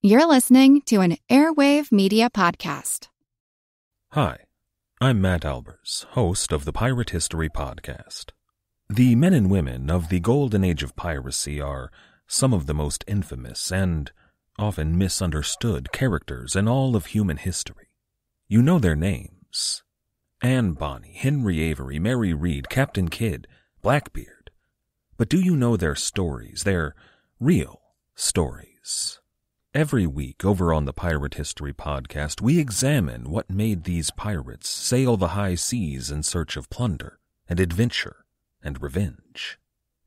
You're listening to an Airwave Media Podcast. Hi, I'm Matt Albers, host of the Pirate History Podcast. The men and women of the golden age of piracy are some of the most infamous and often misunderstood characters in all of human history. You know their names: Anne Bonny, Henry Avery, Mary Read, Captain Kidd, Blackbeard. But do you know their stories, their real stories? Every week over on the Pirate History Podcast, we examine what made these pirates sail the high seas in search of plunder and adventure and revenge.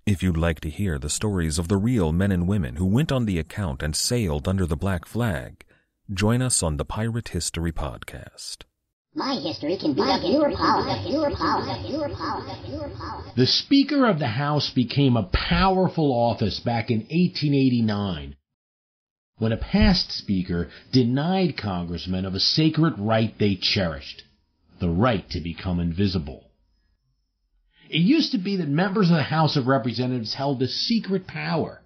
If you'd like to hear the stories of the real men and women who went on the account and sailed under the black flag, join us on the Pirate History Podcast. My history can beat up your politics. The Speaker of the House became a powerful office back in 1889, when a past Speaker denied congressmen of a sacred right they cherished, the right to become invisible. It used to be that members of the House of Representatives held a secret power.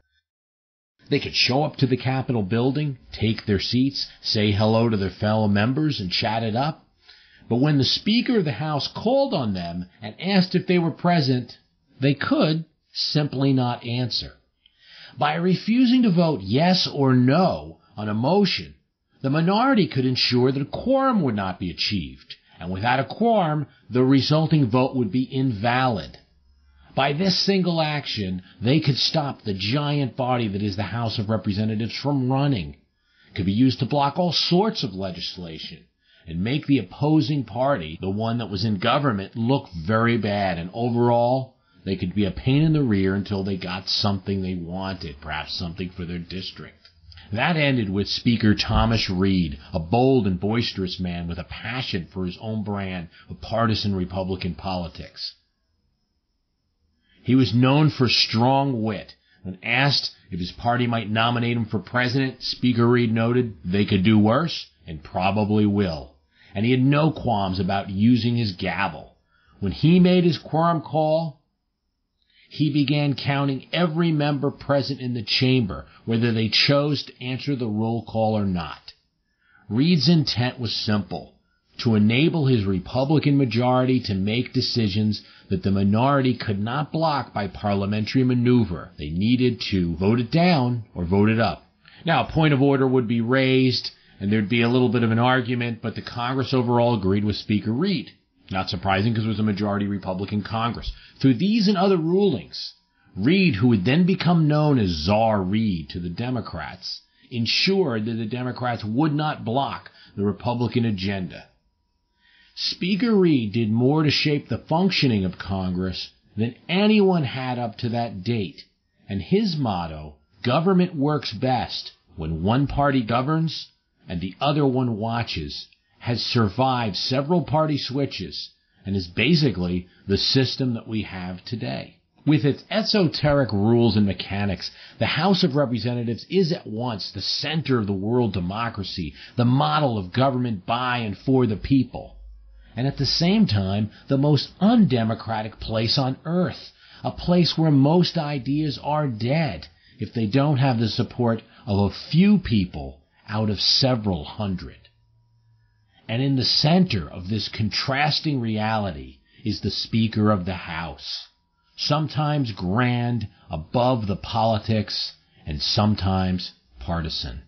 They could show up to the Capitol building, take their seats, say hello to their fellow members, and chat it up. But when the Speaker of the House called on them and asked if they were present, they could simply not answer. By refusing to vote yes or no on a motion, the minority could ensure that a quorum would not be achieved, and without a quorum, the resulting vote would be invalid. By this single action, they could stop the giant body that is the House of Representatives from running. It could be used to block all sorts of legislation and make the opposing party, the one that was in government, look very bad, and overall, they could be a pain in the rear until they got something they wanted, perhaps something for their district. That ended with Speaker Thomas Reed, a bold and boisterous man with a passion for his own brand of partisan Republican politics. He was known for strong wit. When asked if his party might nominate him for president, Speaker Reed noted they could do worse and probably will. And he had no qualms about using his gavel. When he made his quorum call, he began counting every member present in the chamber, whether they chose to answer the roll call or not. Reed's intent was simple: to enable his Republican majority to make decisions that the minority could not block by parliamentary maneuver. They needed to vote it down or vote it up. Now, a point of order would be raised, and there'd be a little bit of an argument, but the Congress overall agreed with Speaker Reed. Not surprising, because it was a majority Republican Congress. Through these and other rulings, Reed, who would then become known as Czar Reed to the Democrats, ensured that the Democrats would not block the Republican agenda. Speaker Reed did more to shape the functioning of Congress than anyone had up to that date, and his motto, "Government works best when one party governs and the other one watches," has survived several party switches and is basically the system that we have today. With its esoteric rules and mechanics, the House of Representatives is at once the center of the world democracy, the model of government by and for the people, and at the same time, the most undemocratic place on earth, a place where most ideas are dead if they don't have the support of a few people out of several hundred. And in the center of this contrasting reality is the Speaker of the House, sometimes grand, above the politics, and sometimes partisan.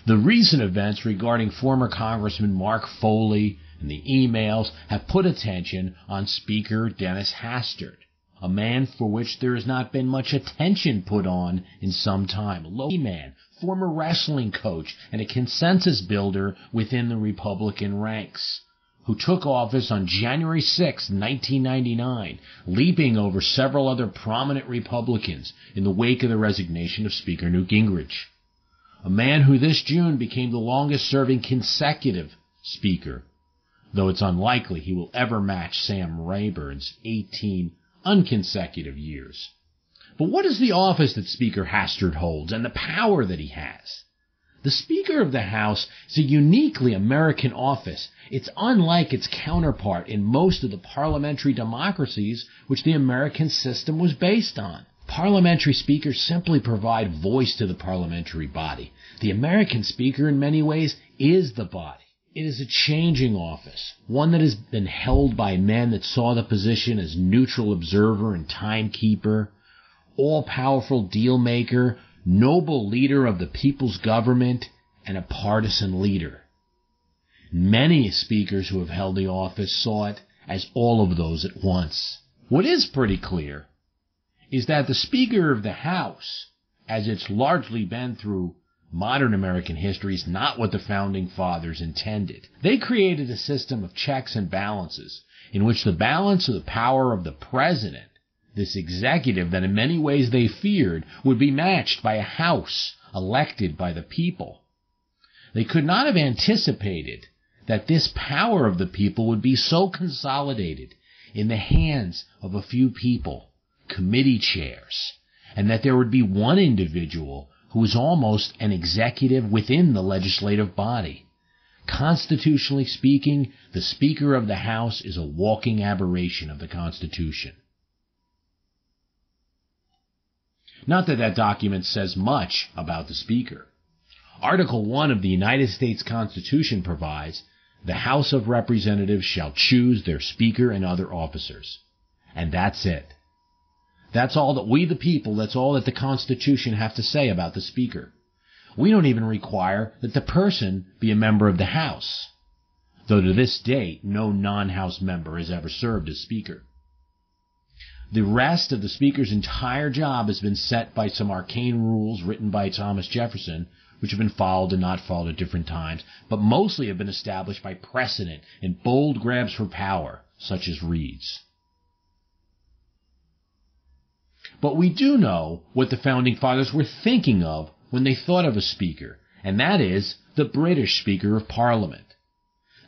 The recent events regarding former Congressman Mark Foley and the emails have put attention on Speaker Dennis Hastert, a man for which there has not been much attention put on in some time. A low man, former wrestling coach, and a consensus builder within the Republican ranks, who took office on January 6, 1999, leaping over several other prominent Republicans in the wake of the resignation of Speaker Newt Gingrich. A man who this June became the longest-serving consecutive Speaker, though it's unlikely he will ever match Sam Rayburn's 18 unconsecutive years. But what is the office that Speaker Hastert holds and the power that he has? The Speaker of the House is a uniquely American office. It's unlike its counterpart in most of the parliamentary democracies which the American system was based on. Parliamentary speakers simply provide voice to the parliamentary body. The American speaker, in many ways, is the body. It is a changing office, one that has been held by men that saw the position as neutral observer and timekeeper, all-powerful deal-maker, noble leader of the people's government, and a partisan leader. Many speakers who have held the office saw it as all of those at once. What is pretty clear is that the Speaker of the House, as it's largely been through modern American history, is not what the Founding Fathers intended. They created a system of checks and balances in which the balance of the power of the President, this executive that in many ways they feared, would be matched by a House elected by the people. They could not have anticipated that this power of the people would be so consolidated in the hands of a few people, committee chairs, and that there would be one individual who is almost an executive within the legislative body. Constitutionally speaking, the Speaker of the House is a walking aberration of the Constitution. Not that that document says much about the Speaker. Article 1 of the United States Constitution provides, "The House of Representatives shall choose their Speaker and other officers." And that's it. That's all that we the people, that's all that the Constitution have to say about the Speaker. We don't even require that the person be a member of the House, though to this date no non-House member has ever served as Speaker. The rest of the Speaker's entire job has been set by some arcane rules written by Thomas Jefferson, which have been followed and not followed at different times, but mostly have been established by precedent and bold grabs for power, such as Reed's. But we do know what the Founding Fathers were thinking of when they thought of a Speaker, and that is the British Speaker of Parliament.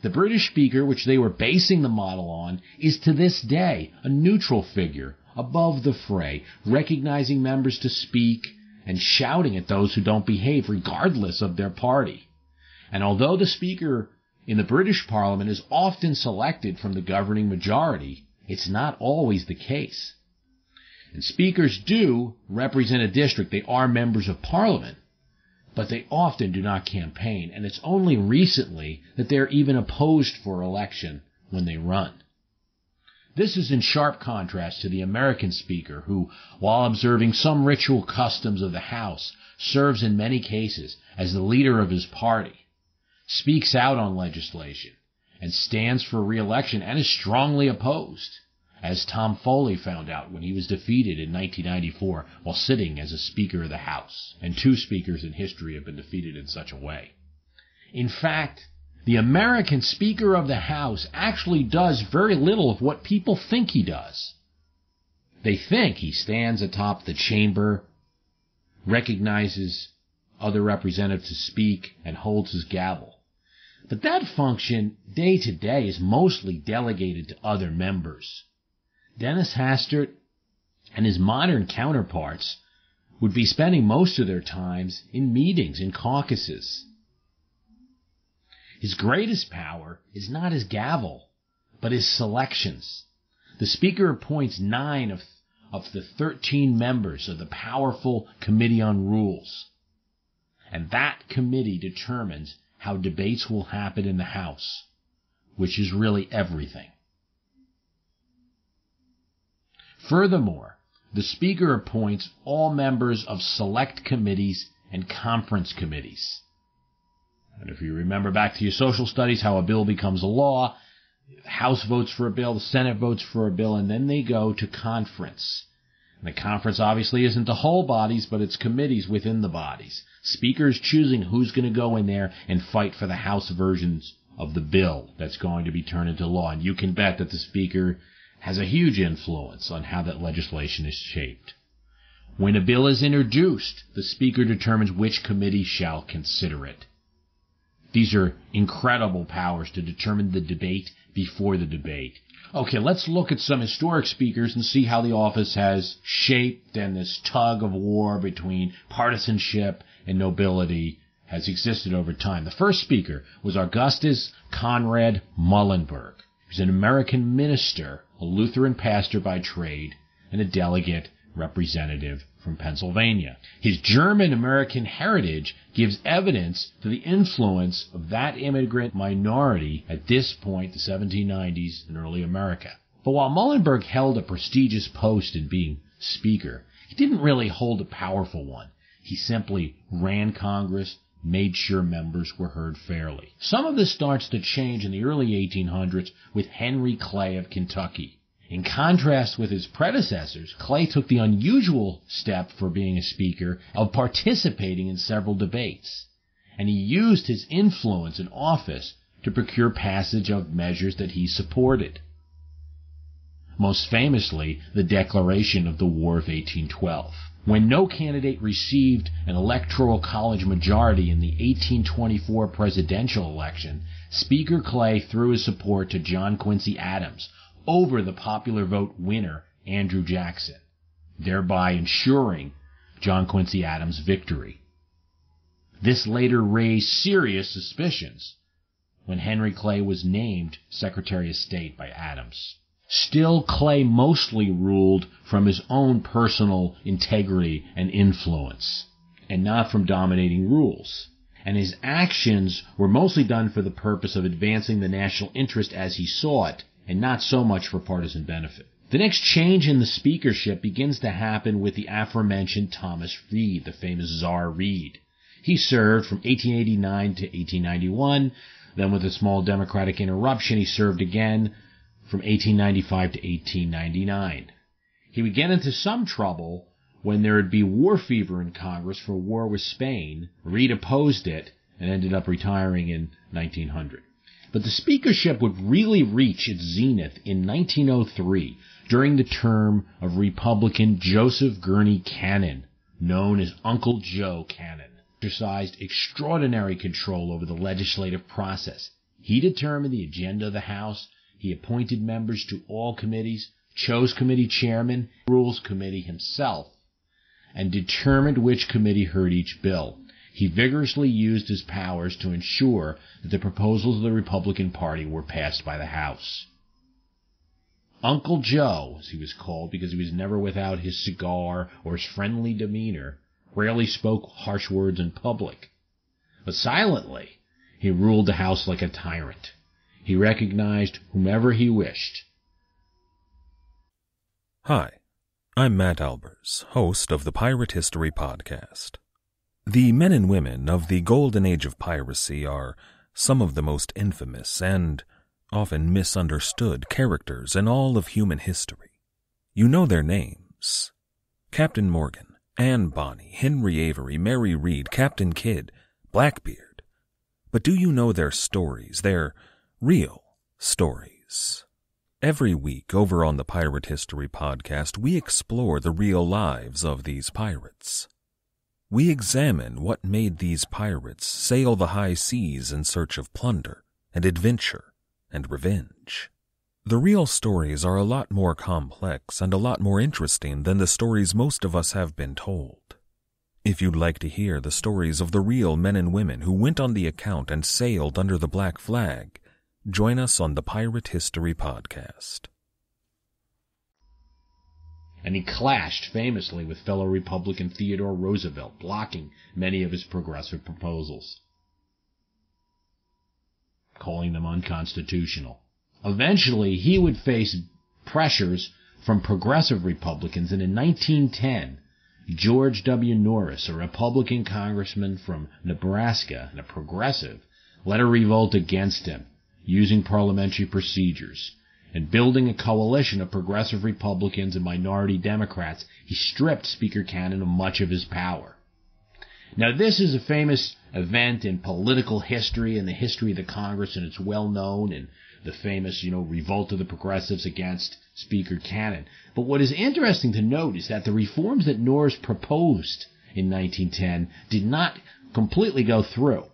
The British Speaker, which they were basing the model on, is to this day a neutral figure, above the fray, recognizing members to speak and shouting at those who don't behave, regardless of their party. And although the Speaker in the British Parliament is often selected from the governing majority, it's not always the case. And speakers do represent a district. They are members of Parliament, but they often do not campaign, and it's only recently that they're even opposed for election when they run. This is in sharp contrast to the American Speaker who, while observing some ritual customs of the House, serves in many cases as the leader of his party, speaks out on legislation, and stands for re-election and is strongly opposed, as Tom Foley found out when he was defeated in 1994 while sitting as a Speaker of the House. And 2 speakers in history have been defeated in such a way. In fact, the American Speaker of the House actually does very little of what people think he does. They think he stands atop the chamber, recognizes other representatives to speak, and holds his gavel. But that function, day to day, is mostly delegated to other members. Dennis Hastert and his modern counterparts would be spending most of their times in meetings, in caucuses. His greatest power is not his gavel, but his selections. The Speaker appoints 9 of the 13 members of the powerful Committee on Rules, and that committee determines how debates will happen in the House, which is really everything. Furthermore, the Speaker appoints all members of select committees and conference committees. And if you remember back to your social studies how a bill becomes a law, the House votes for a bill, the Senate votes for a bill, and then they go to conference. And the conference obviously isn't the whole bodies, but it's committees within the bodies. Speakers choosing who's going to go in there and fight for the House versions of the bill that's going to be turned into law. And you can bet that the Speaker has a huge influence on how that legislation is shaped. When a bill is introduced, the Speaker determines which committee shall consider it. These are incredible powers to determine the debate before the debate. Okay, let's look at some historic speakers and see how the office has shaped and this tug of war between partisanship and nobility has existed over time. The first speaker was Augustus Conrad Mullenburg. He was an American minister, a Lutheran pastor by trade, and a delegate representative from Pennsylvania. His German-American heritage gives evidence to the influence of that immigrant minority at this point, the 1790s, in early America. But while Mullenburg held a prestigious post in being Speaker, he didn't really hold a powerful one. He simply ran Congress, made sure members were heard fairly. Some of this starts to change in the early 1800s with Henry Clay of Kentucky. In contrast with his predecessors, Clay took the unusual step for being a speaker of participating in several debates, and he used his influence in office to procure passage of measures that he supported. Most famously, the declaration of the War of 1812. When no candidate received an electoral college majority in the 1824 presidential election, Speaker Clay threw his support to John Quincy Adams over the popular vote winner, Andrew Jackson, thereby ensuring John Quincy Adams' victory. This later raised serious suspicions when Henry Clay was named Secretary of State by Adams. Still, Clay mostly ruled from his own personal integrity and influence, and not from dominating rules. And his actions were mostly done for the purpose of advancing the national interest as he saw it, and not so much for partisan benefit. The next change in the speakership begins to happen with the aforementioned Thomas Reed, the famous Czar Reed. He served from 1889 to 1891, then with a small Democratic interruption he served again from 1895 to 1899. He would get into some trouble when there would be war fever in Congress for war with Spain. Reed opposed it and ended up retiring in 1900. But the speakership would really reach its zenith in 1903 during the term of Republican Joseph Gurney Cannon, known as Uncle Joe Cannon. He exercised extraordinary control over the legislative process. He determined the agenda of the House. He appointed members to all committees, chose committee chairman, Rules Committee himself, and determined which committee heard each bill. He vigorously used his powers to ensure that the proposals of the Republican Party were passed by the House. Uncle Joe, as he was called because he was never without his cigar or his friendly demeanor, rarely spoke harsh words in public. But silently, he ruled the House like a tyrant. He recognized whomever he wished. Hi, I'm Matt Albers, host of the Pirate History Podcast. The men and women of the golden age of piracy are some of the most infamous and often misunderstood characters in all of human history. You know their names: Captain Morgan, Anne Bonny, Henry Avery, Mary Read, Captain Kidd, Blackbeard. But do you know their stories, their real stories? Every week over on the Pirate History Podcast, we explore the real lives of these pirates. We examine what made these pirates sail the high seas in search of plunder and adventure and revenge. The real stories are a lot more complex and a lot more interesting than the stories most of us have been told. If you'd like to hear the stories of the real men and women who went on the account and sailed under the black flag, join us on the Pirate History Podcast. And he clashed famously with fellow Republican Theodore Roosevelt, blocking many of his progressive proposals, calling them unconstitutional. Eventually, he would face pressures from progressive Republicans, and in 1910, George W. Norris, a Republican congressman from Nebraska and a progressive, led a revolt against him, using parliamentary procedures. And building a coalition of progressive Republicans and minority Democrats, he stripped Speaker Cannon of much of his power. Now, this is a famous event in political history and the history of the Congress, and it's well known in the famous, revolt of the progressives against Speaker Cannon. But what is interesting to note is that the reforms that Norris proposed in 1910 did not completely go through.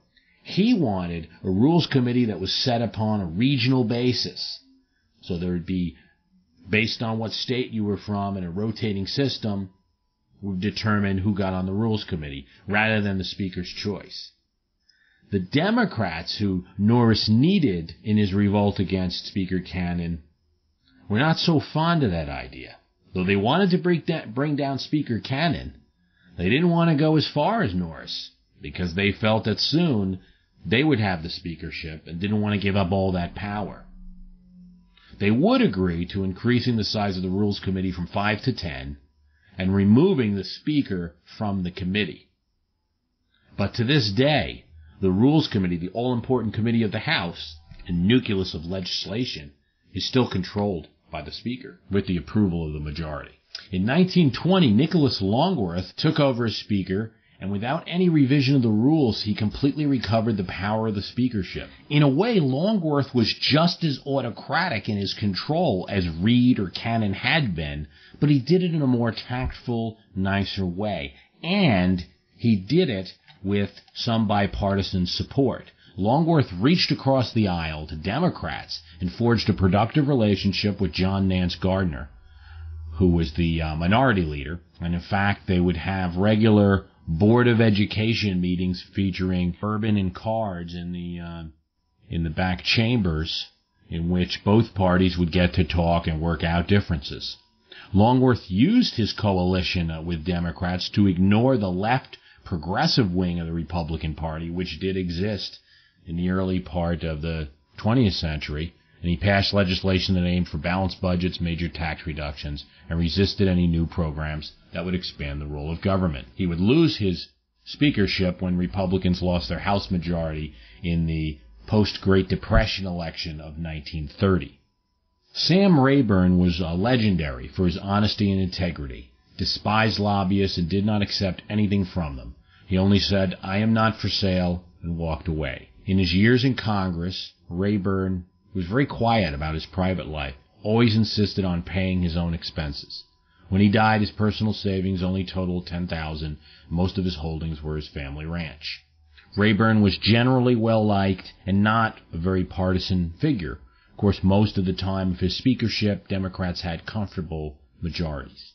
He wanted a rules committee that was set upon a regional basis. So there would be, based on what state you were from, and a rotating system would determine who got on the Rules Committee, rather than the Speaker's choice. The Democrats, who Norris needed in his revolt against Speaker Cannon, were not so fond of that idea. Though they wanted to bring down Speaker Cannon, they didn't want to go as far as Norris, because they felt that soon they would have the speakership and didn't want to give up all that power. They would agree to increasing the size of the Rules Committee from 5 to 10 and removing the Speaker from the committee. But to this day, the Rules Committee, the all-important committee of the House and nucleus of legislation, is still controlled by the Speaker with the approval of the majority. In 1920, Nicholas Longworth took over as Speaker, and without any revision of the rules, he completely recovered the power of the speakership. In a way, Longworth was just as autocratic in his control as Reed or Cannon had been, but he did it in a more tactful, nicer way. And he did it with some bipartisan support. Longworth reached across the aisle to Democrats and forged a productive relationship with John Nance Gardner, who was the minority leader. And in fact, they would have regular Board of Education meetings featuring bourbon and cards in the back chambers, in which both parties would get to talk and work out differences. Longworth used his coalition with Democrats to ignore the left progressive wing of the Republican Party, which did exist in the early part of the 20th century, and he passed legislation that aimed for balanced budgets, major tax reductions, and resisted any new programs that would expand the role of government. He would lose his speakership when Republicans lost their House majority in the post-Great Depression election of 1930. Sam Rayburn was legendary for his honesty and integrity, despised lobbyists, and did not accept anything from them. He only said, "I am not for sale," and walked away. In his years in Congress, Rayburn was very quiet about his private life, always insisted on paying his own expenses. When he died, his personal savings only totaled $10,000. Most of his holdings were his family ranch. Rayburn was generally well-liked and not a very partisan figure. Of course, most of the time of his speakership, Democrats had comfortable majorities.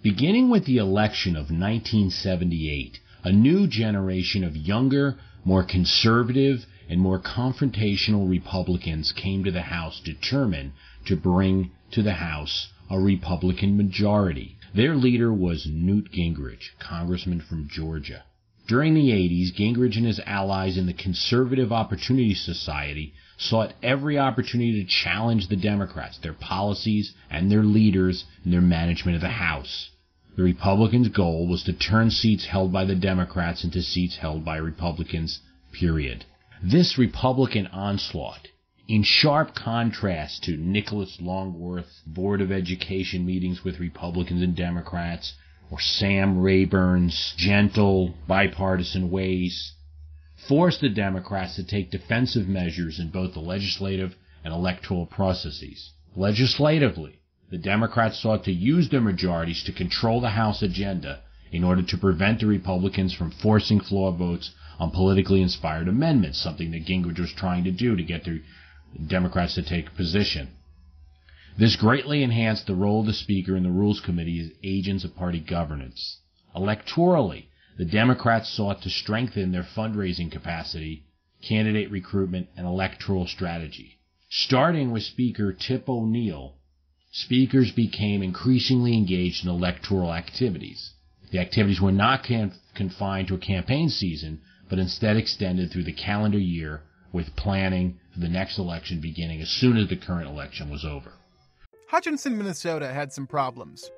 Beginning with the election of 1978, a new generation of younger, more conservative, and more confrontational Republicans came to the House determined to bring to the House a Republican majority. Their leader was Newt Gingrich, congressman from Georgia. During the 80s, Gingrich and his allies in the Conservative Opportunity Society sought every opportunity to challenge the Democrats, their policies, and their leaders, and their management of the House. The Republicans' goal was to turn seats held by the Democrats into seats held by Republicans, period. This Republican onslaught, in sharp contrast to Nicholas Longworth's Board of Education meetings with Republicans and Democrats, or Sam Rayburn's gentle, bipartisan ways, forced the Democrats to take defensive measures in both the legislative and electoral processes. Legislatively, the Democrats sought to use their majorities to control the House agenda in order to prevent the Republicans from forcing floor votes on politically inspired amendments, something that Gingrich was trying to do to get the Democrats to take a position. This greatly enhanced the role of the Speaker and the Rules Committee as agents of party governance. Electorally, the Democrats sought to strengthen their fundraising capacity, candidate recruitment, and electoral strategy. Starting with Speaker Tip O'Neill, speakers became increasingly engaged in electoral activities. The activities were not confined to a campaign season, but instead extended through the calendar year, with planning for the next election beginning as soon as the current election was over. Hutchinson, Minnesota had some problems.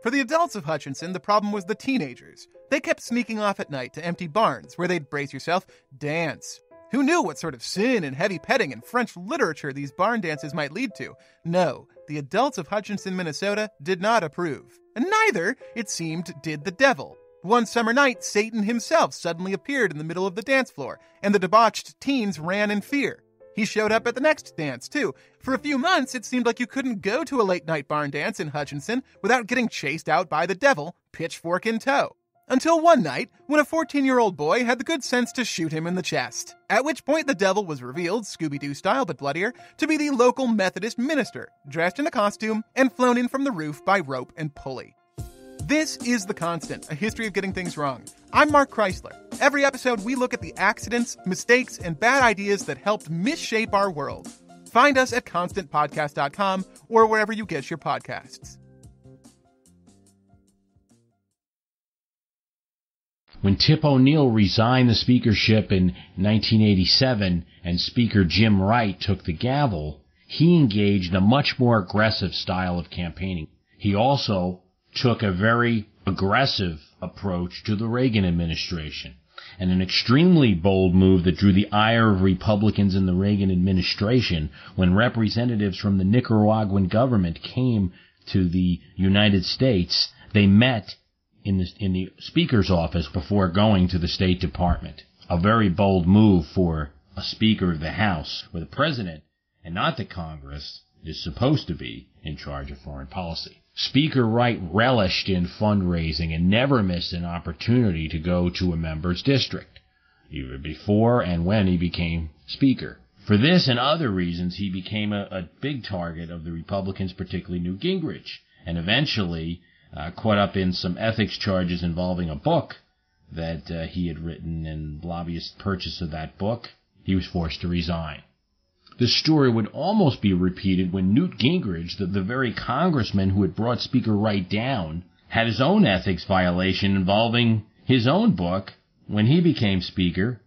For the adults of Hutchinson, the problem was the teenagers. They kept sneaking off at night to empty barns where they'd, brace yourself, dance. Who knew what sort of sin and heavy petting and French literature these barn dances might lead to? No, the adults of Hutchinson, Minnesota did not approve. And neither, it seemed, did the devil. One summer night, Satan himself suddenly appeared in the middle of the dance floor, and the debauched teens ran in fear. He showed up at the next dance, too. For a few months, it seemed like you couldn't go to a late-night barn dance in Hutchinson without getting chased out by the devil, pitchfork in tow. Until one night, when a 14-year-old boy had the good sense to shoot him in the chest. At which point the devil was revealed, Scooby-Doo style but bloodier, to be the local Methodist minister, dressed in a costume and flown in from the roof by rope and pulley. This is The Constant, a history of getting things wrong. I'm Mark Chrysler. Every episode, we look at the accidents, mistakes, and bad ideas that helped misshape our world. Find us at ConstantPodcast.com or wherever you get your podcasts. When Tip O'Neill resigned the speakership in 1987 and Speaker Jim Wright took the gavel, he engaged in a much more aggressive style of campaigning. He also took a very aggressive approach to the Reagan administration, and an extremely bold move that drew the ire of Republicans in the Reagan administration when representatives from the Nicaraguan government came to the United States. They met in the Speaker's office before going to the State Department. A very bold move for a Speaker of the House, where the President, and not the Congress, is supposed to be in charge of foreign policy. Speaker Wright relished in fundraising and never missed an opportunity to go to a member's district, either before and when he became Speaker. For this and other reasons, he became a big target of the Republicans, particularly Newt Gingrich, and eventually caught up in some ethics charges involving a book that he had written, and lobbyist purchase of that book, he was forced to resign. This story would almost be repeated when Newt Gingrich, the very congressman who had brought Speaker Wright down, had his own ethics violation involving his own book when he became Speaker,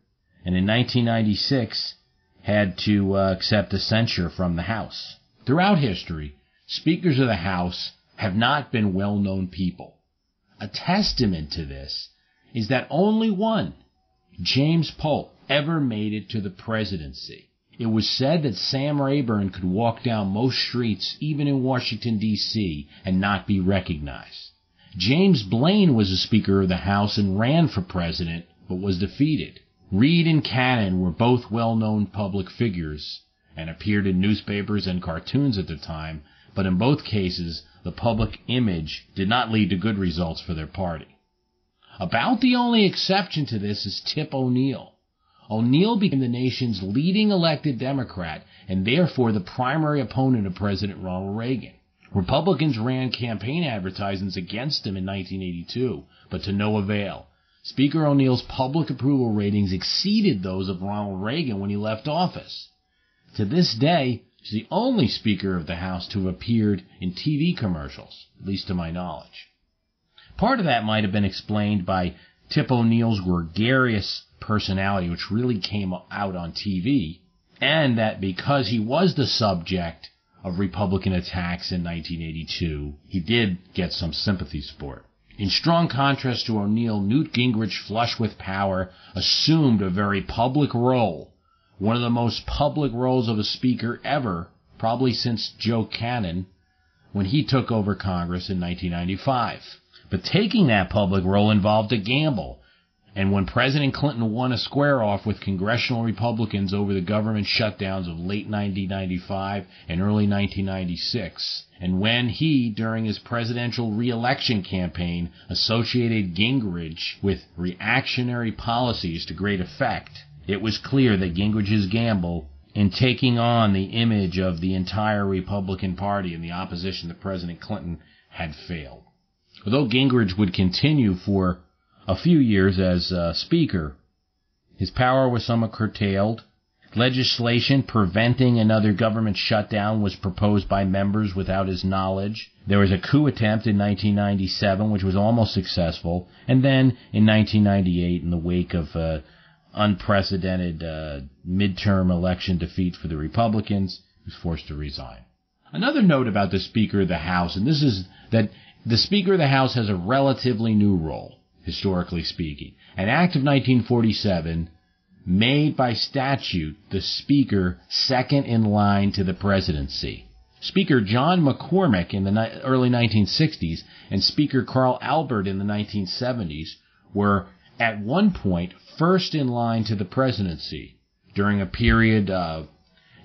and in 1996 had to accept a censure from the House. Throughout history, Speakers of the House have not been well-known people. A testament to this is that only one, James Polk, ever made it to the presidency. It was said that Sam Rayburn could walk down most streets, even in Washington, D.C., and not be recognized. James Blaine was a Speaker of the House and ran for president, but was defeated. Reed and Cannon were both well-known public figures and appeared in newspapers and cartoons at the time, but in both cases, the public image did not lead to good results for their party. About the only exception to this is Tip O'Neill. O'Neill became the nation's leading elected Democrat and therefore the primary opponent of President Ronald Reagan. Republicans ran campaign advertisements against him in 1982, but to no avail. Speaker O'Neill's public approval ratings exceeded those of Ronald Reagan when he left office. To this day, he's the only Speaker of the House to have appeared in TV commercials, at least to my knowledge. Part of that might have been explained by Tip O'Neill's gregarious personality, which really came out on TV, and that because he was the subject of Republican attacks in 1982, he did get some sympathies for it. In strong contrast to O'Neill, Newt Gingrich, flush with power, assumed a very public role, one of the most public roles of a speaker ever, probably since Joe Cannon, when he took over Congress in 1995. But taking that public role involved a gamble. And when President Clinton won a square-off with congressional Republicans over the government shutdowns of late 1995 and early 1996, and when he, during his presidential re-election campaign, associated Gingrich with reactionary policies to great effect, it was clear that Gingrich's gamble in taking on the image of the entire Republican Party and the opposition to President Clinton had failed. Although Gingrich would continue for a few years as Speaker, his power was somewhat curtailed. Legislation preventing another government shutdown was proposed by members without his knowledge. There was a coup attempt in 1997, which was almost successful. And then in 1998, in the wake of unprecedented midterm election defeat for the Republicans, he was forced to resign. Another note about the Speaker of the House, and this is that the Speaker of the House has a relatively new role, historically speaking. An act of 1947 made by statute the Speaker second in line to the presidency. Speaker John McCormick in the early 1960s and Speaker Carl Albert in the 1970s were at one point first in line to the presidency during a period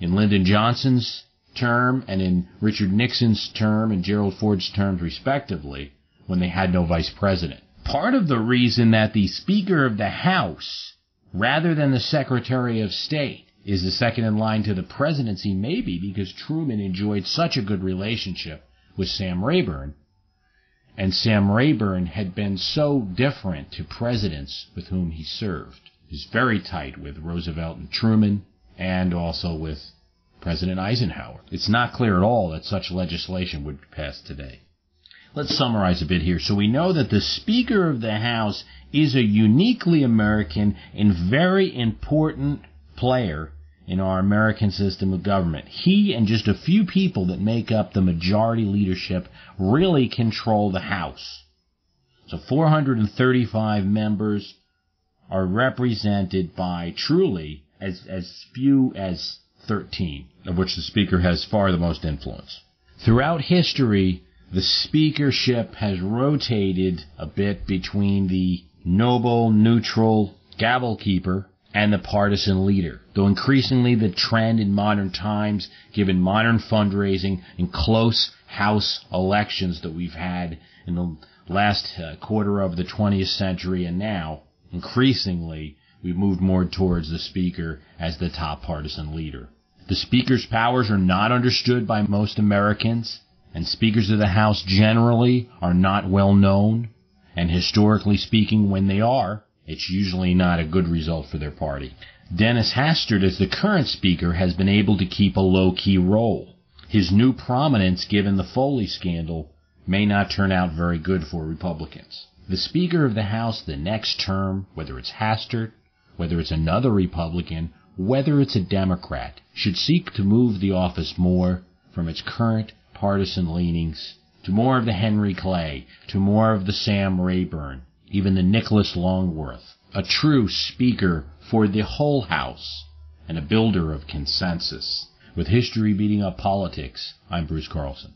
in Lyndon Johnson's term and in Richard Nixon's term and Gerald Ford's terms respectively when they had no vice president. Part of the reason that the Speaker of the House, rather than the Secretary of State, is the second in line to the presidency may be because Truman enjoyed such a good relationship with Sam Rayburn, and Sam Rayburn had been so different to presidents with whom he served. He was very tight with Roosevelt and Truman, and also with President Eisenhower. It's not clear at all that such legislation would pass today. Let's summarize a bit here. So we know that the Speaker of the House is a uniquely American and very important player in our American system of government. He and just a few people that make up the majority leadership really control the House. So 435 members are represented by truly as few as 13, of which the Speaker has far the most influence. Throughout history, the speakership has rotated a bit between the noble, neutral gavel keeper and the partisan leader, though increasingly the trend in modern times, given modern fundraising and close House elections that we've had in the last quarter of the 20th century and now, increasingly, we've moved more towards the Speaker as the top partisan leader. The Speaker's powers are not understood by most Americans, and Speakers of the House generally are not well known, and historically speaking, when they are, it's usually not a good result for their party. Dennis Hastert, as the current Speaker, has been able to keep a low-key role. His new prominence, given the Foley scandal, may not turn out very good for Republicans. The Speaker of the House the next term, whether it's Hastert, whether it's another Republican, whether it's a Democrat, should seek to move the office more from its current partisan leanings to more of the Henry Clay, to more of the Sam Rayburn, even the Nicholas Longworth, a true speaker for the whole House and a builder of consensus. With history beating up politics, I'm Bruce Carlson.